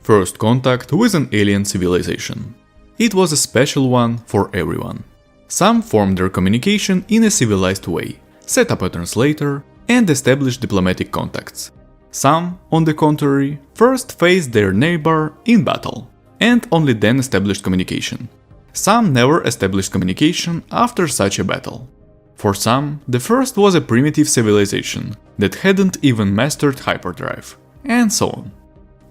First contact with an alien civilization. It was a special one for everyone. Some formed their communication in a civilized way, set up a translator, and established diplomatic contacts. Some, on the contrary, first faced their neighbor in battle, and only then established communication. Some never established communication after such a battle. For some, the first was a primitive civilization that hadn't even mastered hyperdrive, and so on.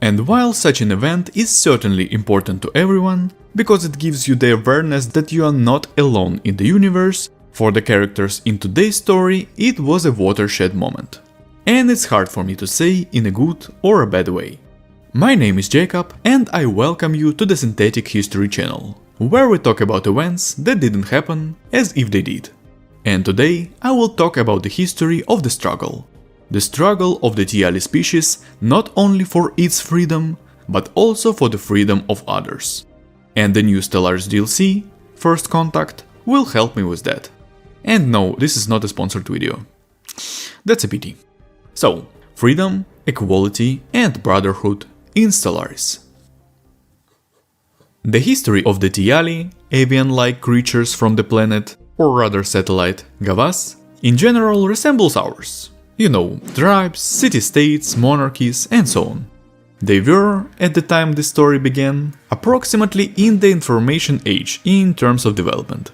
And while such an event is certainly important to everyone, because it gives you the awareness that you are not alone in the universe, for the characters in today's story it was a watershed moment. And it's hard for me to say in a good or a bad way. My name is Jacob and I welcome you to the Synthetic History channel, where we talk about events that didn't happen as if they did. And today I will talk about the history of the struggle. The struggle of the tiali species not only for its freedom, but also for the freedom of others. And the new Stellaris DLC, First Contact, will help me with that. And no, this is not a sponsored video. That's a pity. So, freedom, equality and brotherhood in Stellaris. The history of the tiali, avian-like creatures from the planet, or rather satellite, Gavas, in general resembles ours. You know, tribes, city-states, monarchies and so on. They were, at the time this story began, approximately in the information age in terms of development.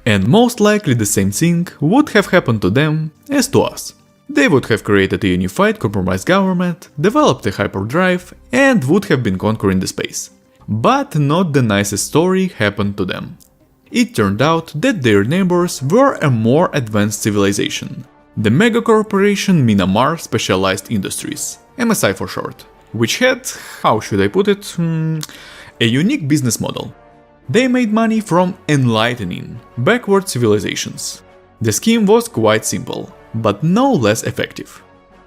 And most likely the same thing would have happened to them as to us. They would have created a unified compromised government, developed a hyperdrive, and would have been conquering the space. But not the nicest story happened to them. It turned out that their neighbors were a more advanced civilization. The megacorporation Minamar Specialized Industries, MSI for short, which had, how should I put it, a unique business model. They made money from enlightening backward civilizations. The scheme was quite simple, but no less effective.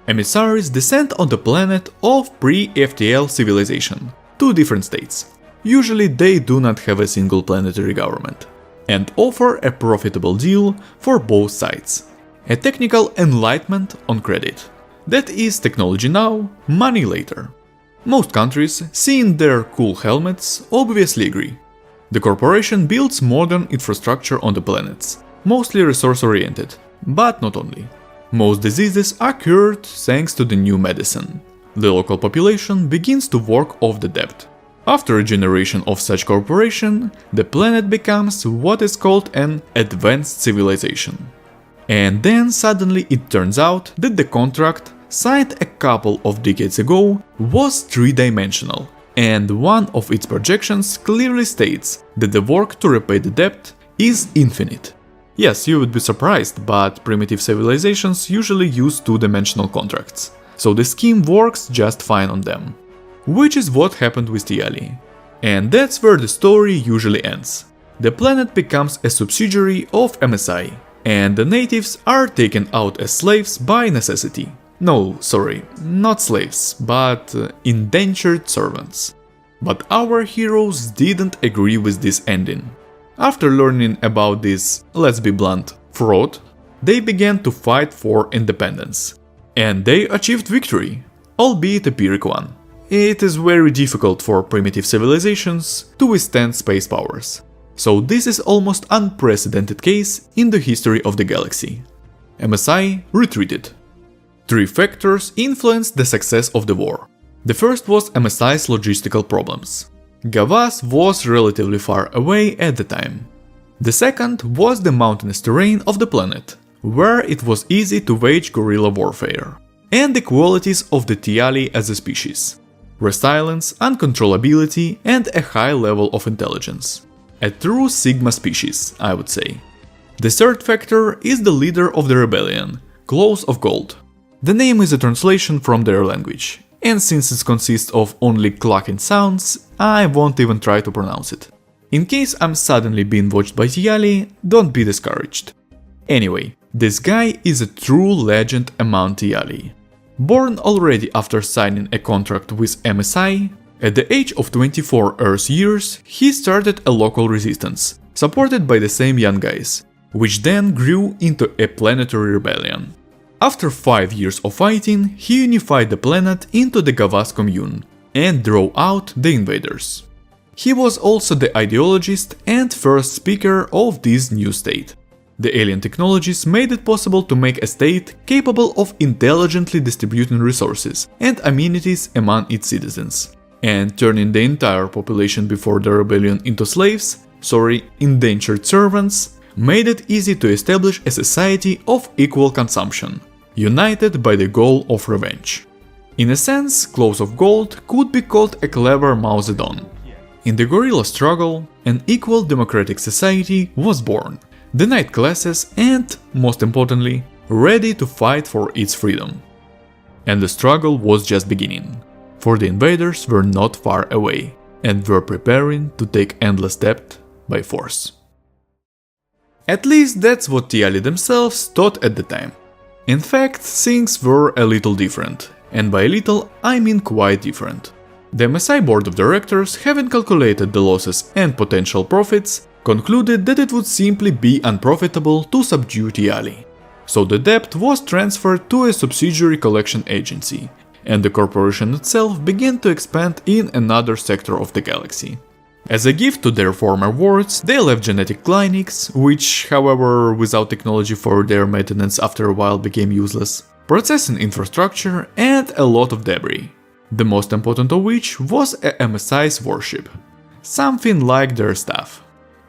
Emissaries descend on the planet of pre-FTL civilization, two different states. Usually they do not have a single planetary government, and offer a profitable deal for both sides. A technical enlightenment on credit. That is technology now, money later. Most countries, seeing their cool helmets, obviously agree. The corporation builds modern infrastructure on the planets, mostly resource-oriented, but not only. Most diseases are cured thanks to the new medicine. The local population begins to work off the debt. After a generation of such corporation, the planet becomes what is called an advanced civilization. And then suddenly it turns out that the contract, signed a couple of decades ago, was three-dimensional, and one of its projections clearly states that the work to repay the debt is infinite. Yes, you would be surprised, but primitive civilizations usually use two-dimensional contracts, so the scheme works just fine on them. Which is what happened with tiali. And that's where the story usually ends. The planet becomes a subsidiary of MSI, and the natives are taken out as slaves by necessity. No, sorry, not slaves, but indentured servants. But our heroes didn't agree with this ending. After learning about this, let's be blunt, fraud, they began to fight for independence. And they achieved victory, albeit a Pyrrhic one. It is very difficult for primitive civilizations to withstand space powers. So this is almost unprecedented case in the history of the galaxy. MSI retreated. Three factors influenced the success of the war. The first was MSI's logistical problems. Gavas was relatively far away at the time. The second was the mountainous terrain of the planet, where it was easy to wage guerrilla warfare. And the qualities of the tiali as a species. Resilience, uncontrollability and a high level of intelligence. A true Sigma species, I would say. The third factor is the leader of the rebellion, Claws of Gold. The name is a translation from their language, and since it consists of only clucking sounds, I won't even try to pronounce it. In case I'm suddenly being watched by tiali, don't be discouraged. Anyway, this guy is a true legend among tiali. Born already after signing a contract with MSI, at the age of 24 Earth years, he started a local resistance, supported by the same young guys, which then grew into a planetary rebellion. After 5 years of fighting, he unified the planet into the Gavas commune, and draw out the invaders. He was also the ideologist and first speaker of this new state. The alien technologies made it possible to make a state capable of intelligently distributing resources and amenities among its citizens, and turning the entire population before the rebellion into indentured servants, made it easy to establish a society of equal consumption, united by the goal of revenge. In a sense, Claws of Gold could be called a clever Mao Zedong. In the guerrilla struggle, an equal democratic society was born, the night classes and, most importantly, ready to fight for its freedom. And the struggle was just beginning, for the invaders were not far away and were preparing to take endless depth by force. At least that's what tiali themselves thought at the time. In fact, things were a little different, and by little I mean quite different. The MSI board of directors, having calculated the losses and potential profits, concluded that it would simply be unprofitable to subdue tiali. So the debt was transferred to a subsidiary collection agency, and the corporation itself began to expand in another sector of the galaxy. As a gift to their former wards, they left genetic clinics, which, however, without technology for their maintenance after a while became useless, processing infrastructure, and a lot of debris. The most important of which was a MSI's warship. Something like their staff.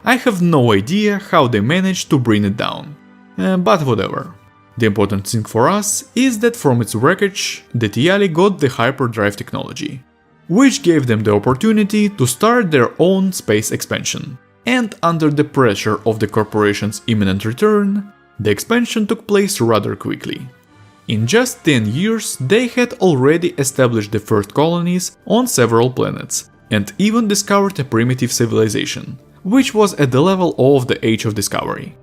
I have no idea how they managed to bring it down, but whatever. The important thing for us is that from its wreckage, the tiali got the hyperdrive technology, which gave them the opportunity to start their own space expansion. And under the pressure of the corporation's imminent return, the expansion took place rather quickly. In just 10 years, they had already established the first colonies on several planets, and even discovered a primitive civilization, which was at the level of the Age of Discovery.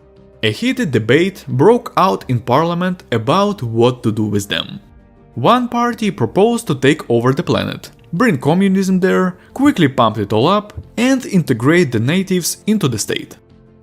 A heated debate broke out in Parliament about what to do with them. One party proposed to take over the planet, bring communism there, quickly pump it all up, and integrate the natives into the state.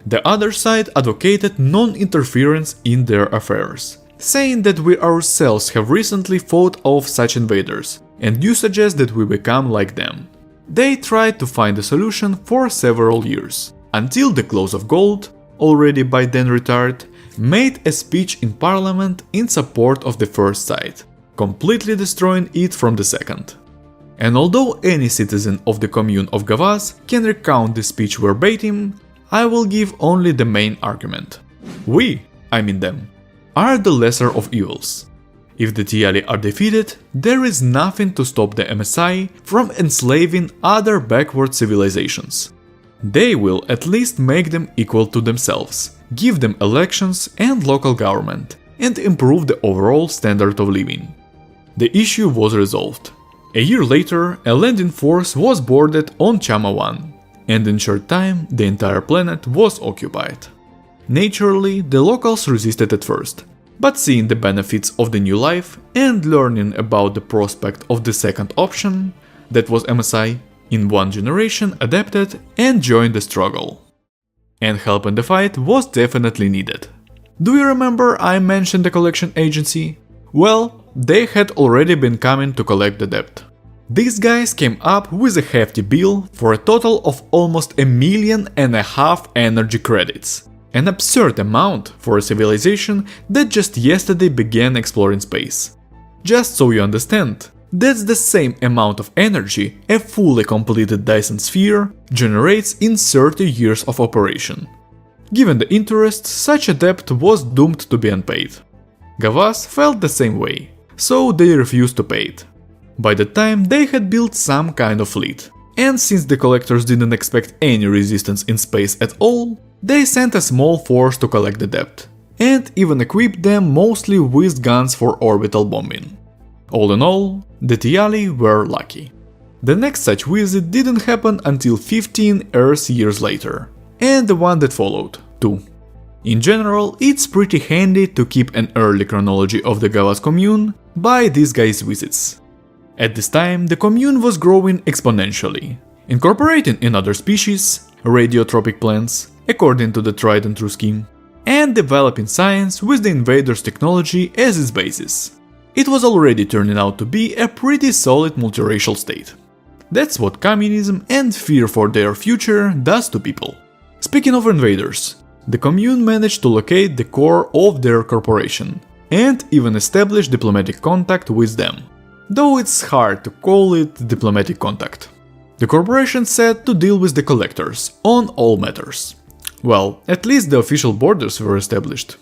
The other side advocated non-interference in their affairs, saying that we ourselves have recently fought off such invaders, and you suggest that we become like them. They tried to find a solution for several years, until the Claws of Gold, already by then retired, made a speech in Parliament in support of the first side, completely destroying it from the second. And although any citizen of the commune of Gavaz can recount this speech verbatim, I will give only the main argument. We, I mean them, are the lesser of evils. If the tiali are defeated, there is nothing to stop the MSI from enslaving other backward civilizations. They will at least make them equal to themselves, give them elections and local government, and improve the overall standard of living. The issue was resolved. A year later, a landing force was boarded on Chama 1, and in short time the entire planet was occupied. Naturally, the locals resisted at first, but seeing the benefits of the new life and learning about the prospect of the second option, that was MSI, in one generation adapted and joined the struggle. And help in the fight was definitely needed. Do you remember I mentioned the collection agency? Well, they had already been coming to collect the debt. These guys came up with a hefty bill for a total of almost 1.5 million energy credits. An absurd amount for a civilization that just yesterday began exploring space. Just so you understand, that's the same amount of energy a fully completed Dyson sphere generates in 30 years of operation. Given the interest, such a debt was doomed to be unpaid. Gavaz felt the same way, so they refused to pay it. By the time they had built some kind of fleet, and since the collectors didn't expect any resistance in space at all, they sent a small force to collect the debt, and even equipped them mostly with guns for orbital bombing. All in all, the tiali were lucky. The next such visit didn't happen until 15 Earth years later, and the one that followed, too. In general, it's pretty handy to keep an early chronology of the Gavaz commune by these guys' visits. At this time, the commune was growing exponentially, incorporating in other species, radiotropic plants, according to the tried and true scheme, and developing science with the invaders' technology as its basis. It was already turning out to be a pretty solid multiracial state. That's what communism and fear for their future does to people. Speaking of invaders, the commune managed to locate the core of their corporation and even establish diplomatic contact with them, though it's hard to call it diplomatic contact. The corporation set to deal with the collectors on all matters. Well, at least the official borders were established.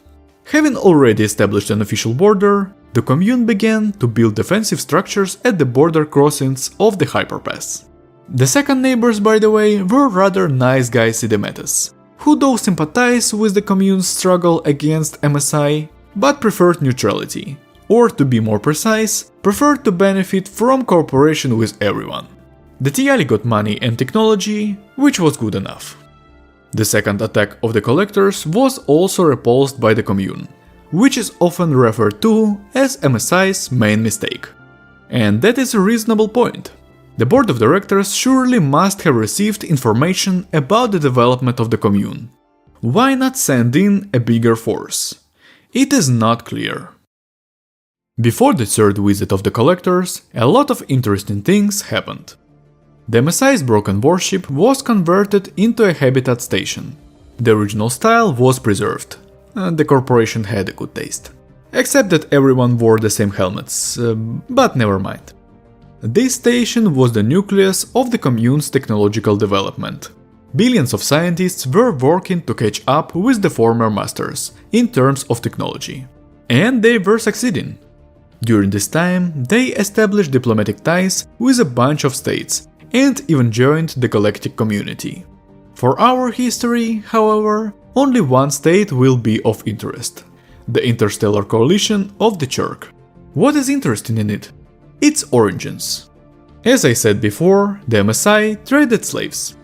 Having already established an official border, the commune began to build defensive structures at the border crossings of the hyperpass. The second neighbors, by the way, were rather nice guys Sidemetes, who though sympathize with the commune's struggle against MSI, but preferred neutrality, or to be more precise, preferred to benefit from cooperation with everyone. The tiali got money and technology, which was good enough. The second attack of the collectors was also repulsed by the commune, which is often referred to as MSI's main mistake. And that is a reasonable point. The board of directors surely must have received information about the development of the commune. Why not send in a bigger force? It is not clear. Before the third visit of the collectors, a lot of interesting things happened. The MSI's broken warship was converted into a habitat station. The original style was preserved. The corporation had a good taste. Except that everyone wore the same helmets, but never mind. This station was the nucleus of the commune's technological development. Billions of scientists were working to catch up with the former masters in terms of technology. And they were succeeding. During this time, they established diplomatic ties with a bunch of states and even joined the galactic community. For our history, however, only one state will be of interest: the interstellar coalition of the Church. What is interesting in it? Its origins. As I said before, the MSI traded slaves.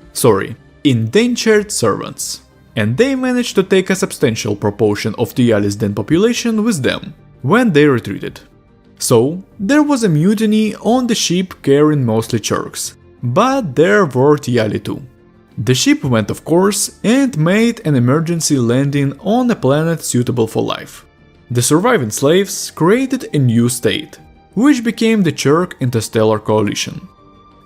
Indentured servants. And they managed to take a substantial proportion of Tiali's then population with them, when they retreated. So, there was a mutiny on the ship carrying mostly Churks, but there were Tiali too. The ship went off course and made an emergency landing on a planet suitable for life. The surviving slaves created a new state, which became the Church Interstellar Coalition.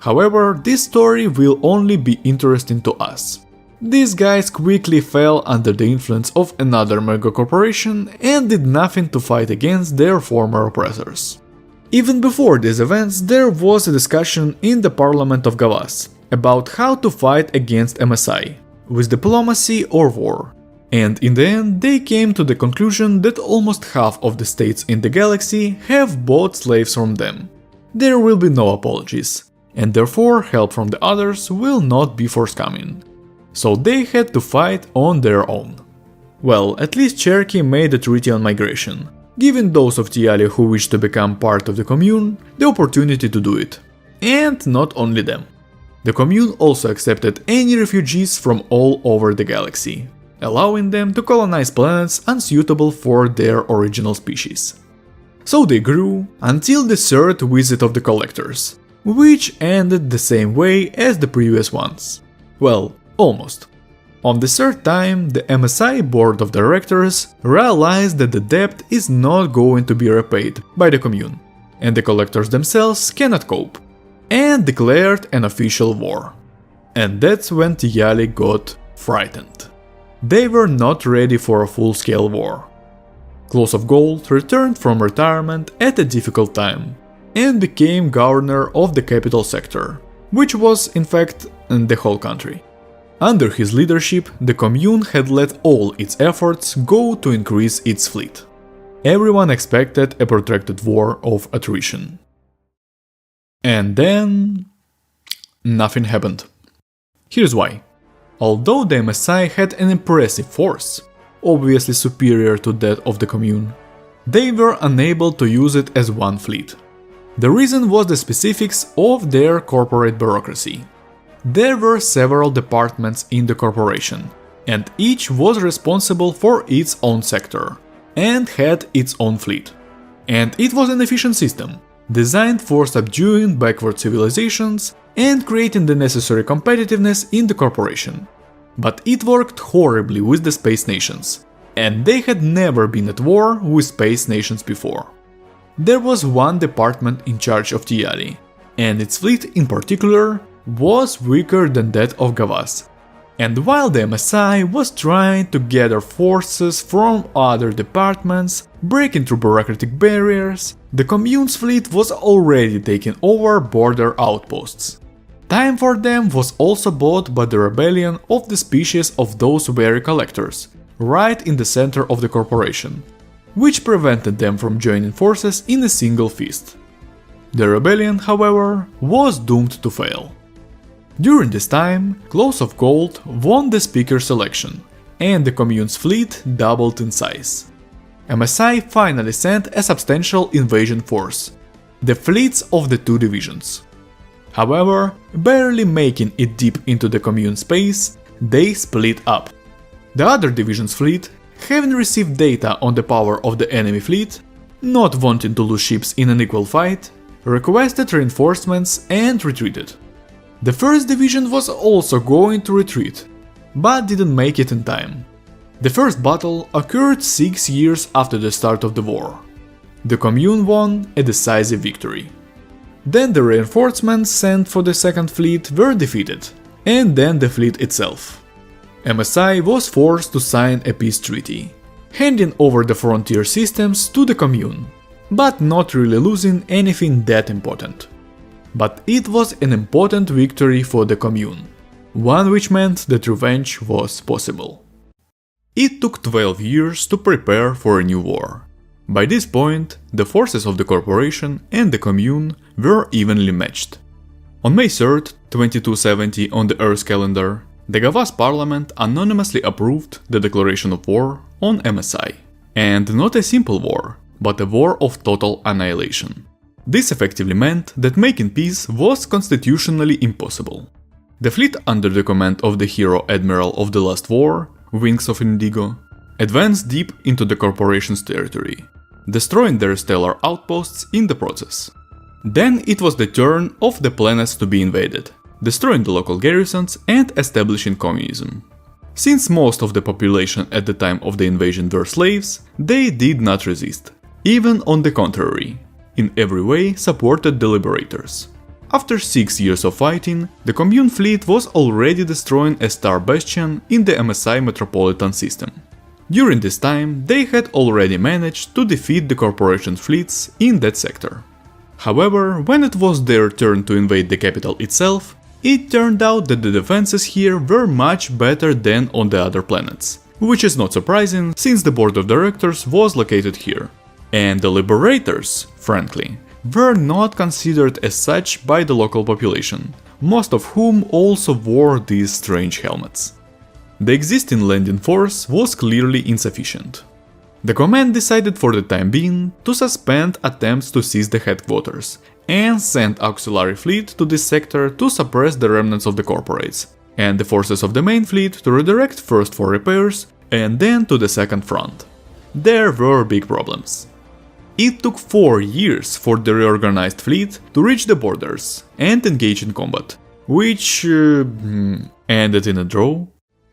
However, this story will only be interesting to us. These guys quickly fell under the influence of another megacorporation and did nothing to fight against their former oppressors. Even before these events, there was a discussion in the Parliament of Gavas about how to fight against MSI, with diplomacy or war. And in the end, they came to the conclusion that almost half of the states in the galaxy have bought slaves from them. There will be no apologies, and therefore help from the others will not be forthcoming. So they had to fight on their own. Well, at least Cherokee made a treaty on migration, giving those of Tiali who wish to become part of the commune the opportunity to do it. And not only them. The commune also accepted any refugees from all over the galaxy, allowing them to colonize planets unsuitable for their original species. So they grew until the third visit of the collectors, which ended the same way as the previous ones. Well, almost. On the third time, the MSI board of directors realized that the debt is not going to be repaid by the commune, and the collectors themselves cannot cope, and declared an official war. And that's when Tiali got frightened. They were not ready for a full-scale war. Claws of Gold returned from retirement at a difficult time, and became governor of the capital sector, which was in fact the whole country. Under his leadership, the commune had let all its efforts go to increase its fleet. Everyone expected a protracted war of attrition. And then nothing happened. Here's why. Although the MSI had an impressive force, obviously superior to that of the commune, they were unable to use it as one fleet. The reason was the specifics of their corporate bureaucracy. There were several departments in the corporation, and each was responsible for its own sector, and had its own fleet. And it was an efficient system, designed for subduing backward civilizations and creating the necessary competitiveness in the corporation. But it worked horribly with the space nations, and they had never been at war with space nations before. There was one department in charge of Tiali, and its fleet in particular was weaker than that of Gavas. And while the MSI was trying to gather forces from other departments, breaking through bureaucratic barriers, the commune's fleet was already taking over border outposts. Time for them was also bought by the rebellion of the species of those wary collectors, right in the center of the corporation, which prevented them from joining forces in a single fist. The rebellion, however, was doomed to fail. During this time, Claws of Gold won the speaker's election, and the commune's fleet doubled in size. MSI finally sent a substantial invasion force, the fleets of the two divisions. However, barely making it deep into the commune space, they split up. The other division's fleet, having received data on the power of the enemy fleet, not wanting to lose ships in an equal fight, requested reinforcements and retreated. The first division was also going to retreat, but didn't make it in time. The first battle occurred 6 years after the start of the war. The commune won a decisive victory. Then the reinforcements sent for the second fleet were defeated, and then the fleet itself. MSI was forced to sign a peace treaty, handing over the frontier systems to the commune, but not really losing anything that important. But it was an important victory for the commune, one which meant that revenge was possible. It took 12 years to prepare for a new war. By this point, the forces of the corporation and the commune were evenly matched. On May 3rd, 2270 on the Earth calendar, the Gavas parliament anonymously approved the declaration of war on MSI. And not a simple war, but a war of total annihilation. This effectively meant that making peace was constitutionally impossible. The fleet under the command of the hero admiral of the last war, Wings of Indigo, advanced deep into the corporation's territory, destroying their stellar outposts in the process. Then it was the turn of the planets to be invaded, destroying the local garrisons and establishing communism. Since most of the population at the time of the invasion were slaves, they did not resist. Even on the contrary, in every way supported the liberators. After 6 years of fighting, the commune fleet was already destroying a star bastion in the MSI metropolitan system. During this time, they had already managed to defeat the corporation's fleets in that sector. However, when it was their turn to invade the capital itself, it turned out that the defenses here were much better than on the other planets, which is not surprising since the board of directors was located here. And the liberators, frankly, were not considered as such by the local population, most of whom also wore these strange helmets. The existing landing force was clearly insufficient. The command decided for the time being to suspend attempts to seize the headquarters and send auxiliary fleet to this sector to suppress the remnants of the corporates, and the forces of the main fleet to redirect first for repairs and then to the second front. There were big problems. It took 4 years for the reorganized fleet to reach the borders and engage in combat, which ended in a draw.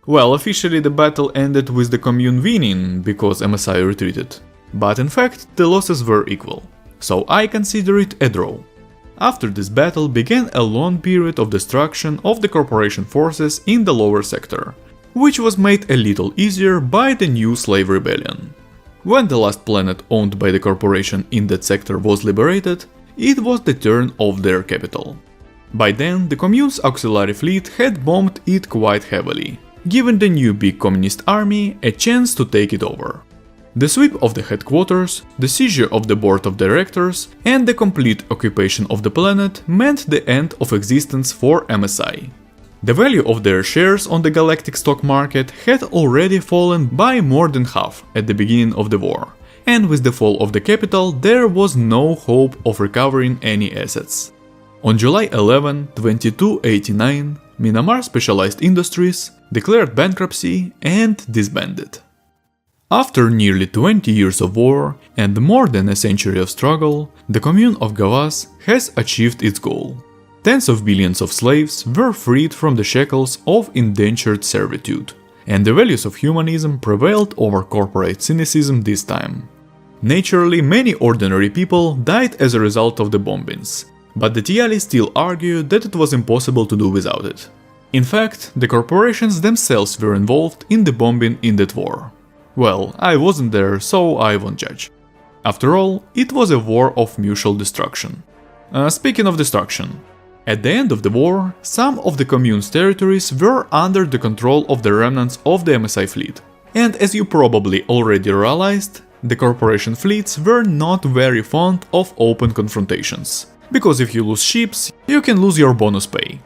Well, officially the battle ended with the commune winning because MSI retreated, but in fact the losses were equal, so I consider it a draw. After this battle began a long period of destruction of the corporation forces in the lower sector, which was made a little easier by the new slave rebellion. When the last planet owned by the corporation in that sector was liberated, it was the turn of their capital. By then, the commune's auxiliary fleet had bombed it quite heavily, giving the new big communist army a chance to take it over. The sweep of the headquarters, the seizure of the board of directors, and the complete occupation of the planet meant the end of existence for MSI. The value of their shares on the galactic stock market had already fallen by more than half at the beginning of the war, and with the fall of the capital there was no hope of recovering any assets. On July 11, 2289, Myanmar Specialized Industries declared bankruptcy and disbanded. After nearly 20 years of war and more than a century of struggle, the commune of Gavas has achieved its goal. Tens of billions of slaves were freed from the shackles of indentured servitude, and the values of humanism prevailed over corporate cynicism this time. Naturally, many ordinary people died as a result of the bombings, but the tiali still argued that it was impossible to do without it. In fact, the corporations themselves were involved in the bombing in that war. Well, I wasn't there, so I won't judge. After all, it was a war of mutual destruction. Speaking of destruction, at the end of the war, some of the commune's territories were under the control of the remnants of the MSI fleet. And as you probably already realized, the corporation fleets were not very fond of open confrontations. Because if you lose ships, you can lose your bonus pay.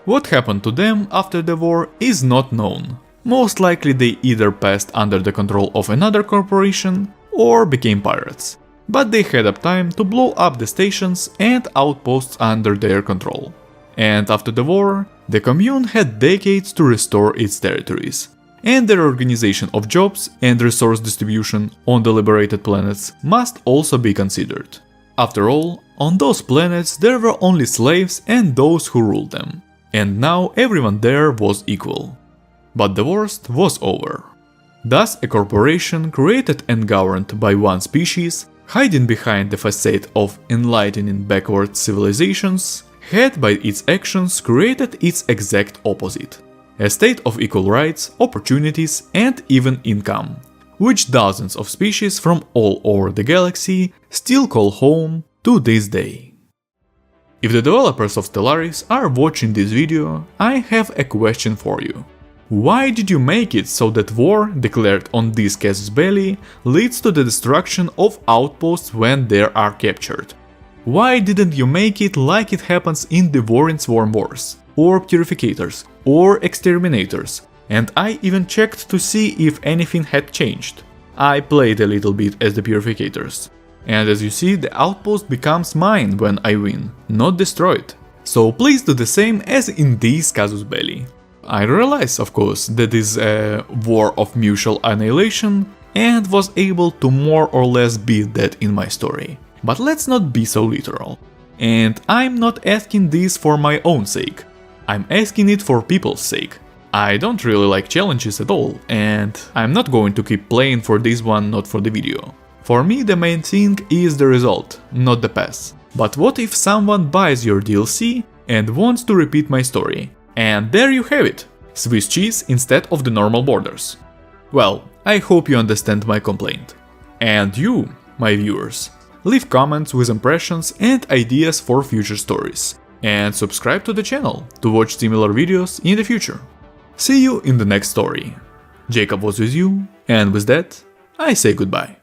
What happened to them after the war is not known. Most likely they either passed under the control of another corporation or became pirates. But they had up time to blow up the stations and outposts under their control. And after the war, the commune had decades to restore its territories. And their organization of jobs and resource distribution on the liberated planets must also be considered. After all, on those planets there were only slaves and those who ruled them. And now everyone there was equal. But the worst was over. Thus, a corporation created and governed by one species, hiding behind the facade of enlightening backward civilizations, had by its actions created its exact opposite. A state of equal rights, opportunities and even income, which dozens of species from all over the galaxy still call home to this day. If the developers of Stellaris are watching this video, I have a question for you. Why did you make it so that war declared on this casus belli leads to the destruction of outposts when they are captured? Why didn't you make it like it happens in the War in Swarm Wars, or Purificators, or Exterminators, and I even checked to see if anything had changed. I played a little bit as the Purificators. And as you see, the outpost becomes mine when I win, not destroyed. So please do the same as in this casus belli. I realize, of course, that is a war of mutual annihilation and was able to more or less beat that in my story. But let's not be so literal. And I'm not asking this for my own sake. I'm asking it for people's sake. I don't really like challenges at all, and I'm not going to keep playing for this one, not for the video. For me the main thing is the result, not the pass. But what if someone buys your DLC and wants to repeat my story? And there you have it, Swiss cheese instead of the normal borders. Well, I hope you understand my complaint. And you, my viewers, leave comments with impressions and ideas for future stories. And subscribe to the channel to watch similar videos in the future. See you in the next story. Jacob was with you, and with that, I say goodbye.